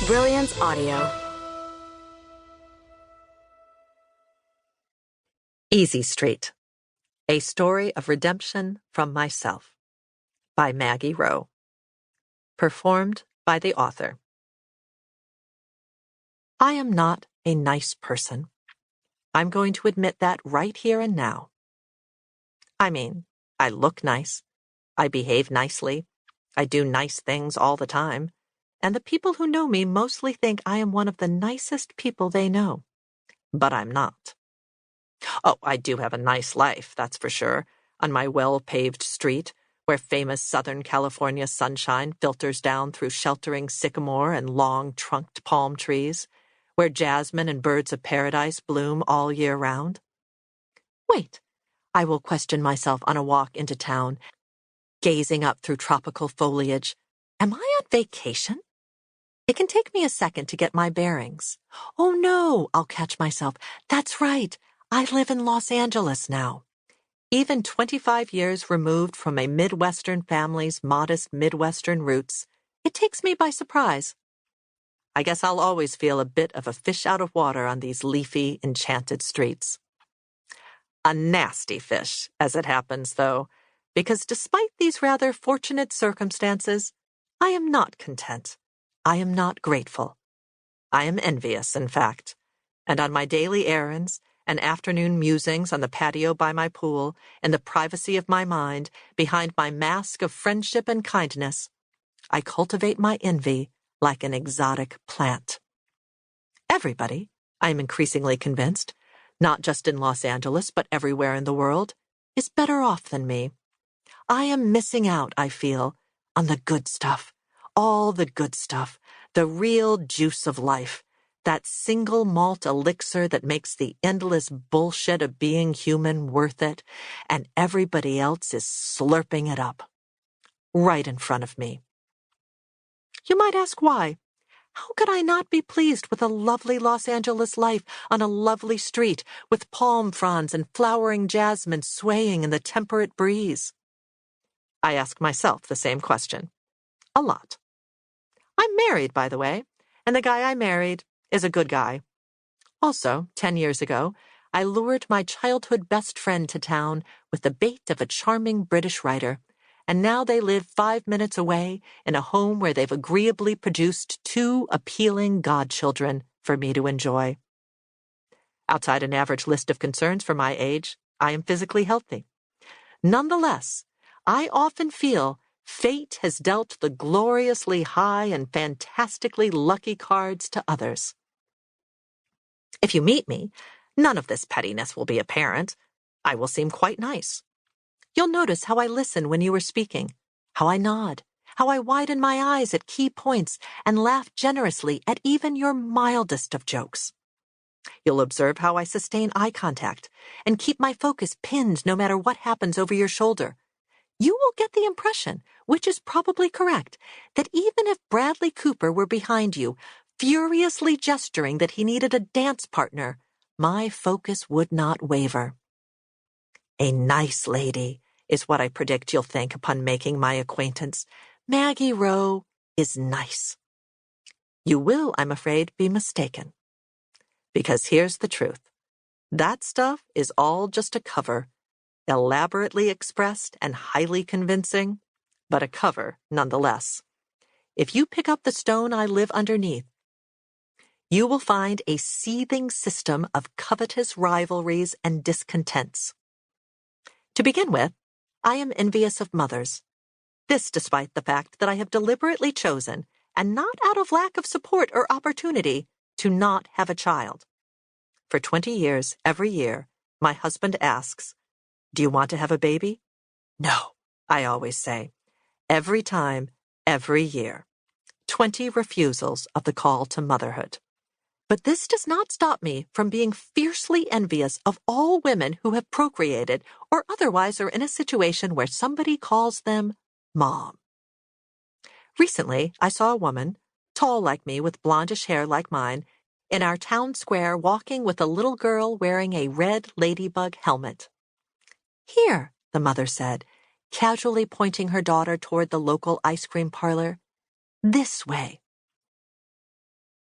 Brilliance Audio. Easy Street, A Story of Redemption from Myself by Maggie Rowe. Performed by the author. I am not a nice person. I'm going to admit that right here and now. I mean, I look nice. I behave nicely. I do nice things all the time. And the people who know me mostly think I am one of the nicest people they know. But I'm not. Oh, I do have a nice life, that's for sure, on my well-paved street, where famous Southern California sunshine filters down through sheltering sycamore and long-trunked palm trees, where jasmine and birds of paradise bloom all year round. Wait, I will question myself on a walk into town, gazing up through tropical foliage. Am I on vacation? It can take me a second to get my bearings. Oh no, I'll catch myself. That's right. I live in Los Angeles now. Even 25 years removed from a Midwestern family's modest Midwestern roots, it takes me by surprise. I guess I'll always feel a bit of a fish out of water on these leafy, enchanted streets. A nasty fish, as it happens, though, because despite these rather fortunate circumstances, I am not content. I am not grateful. I am envious, in fact, and on my daily errands and afternoon musings on the patio by my pool, in the privacy of my mind, behind my mask of friendship and kindness, I cultivate my envy like an exotic plant. Everybody, I am increasingly convinced, not just in Los Angeles but everywhere in the world, is better off than me. I am missing out, I feel, on the good stuff, all the good stuff, the real juice of life, that single malt elixir that makes the endless bullshit of being human worth it, and everybody else is slurping it up, right in front of me. You might ask why. How could I not be pleased with a lovely Los Angeles life on a lovely street with palm fronds and flowering jasmine swaying in the temperate breeze? I ask myself the same question. A lot. I'm married, by the way, and the guy I married is a good guy. Also, 10 years ago, I lured my childhood best friend to town with the bait of a charming British writer, and now they live 5 minutes away in a home where they've agreeably produced 2 appealing godchildren for me to enjoy. Outside an average list of concerns for my age, I am physically healthy. Nonetheless, I often feel fate has dealt the gloriously high and fantastically lucky cards to others. If you meet me, none of this pettiness will be apparent. I will seem quite nice. You'll notice how I listen when you are speaking, how I nod, how I widen my eyes at key points and laugh generously at even your mildest of jokes. You'll observe how I sustain eye contact and keep my focus pinned no matter what happens over your shoulder. You will get the impression, which is probably correct, that even if Bradley Cooper were behind you, furiously gesturing that he needed a dance partner, my focus would not waver. A nice lady is what I predict you'll think upon making my acquaintance. Maggie Rowe is nice. You will, I'm afraid, be mistaken. Because here's the truth. That stuff is all just a cover, elaborately expressed and highly convincing, but a cover nonetheless. If you pick up the stone I live underneath, you will find a seething system of covetous rivalries and discontents. To begin with, I am envious of mothers. This despite the fact that I have deliberately chosen, and not out of lack of support or opportunity, to not have a child. For 20 years, every year, my husband asks, "Do you want to have a baby?" "No," I always say. Every time, every year. 20 refusals of the call to motherhood. But this does not stop me from being fiercely envious of all women who have procreated or otherwise are in a situation where somebody calls them mom. Recently, I saw a woman, tall like me with blondish hair like mine, in our town square walking with a little girl wearing a red ladybug helmet. "Here," the mother said, casually pointing her daughter toward the local ice cream parlor. "This way."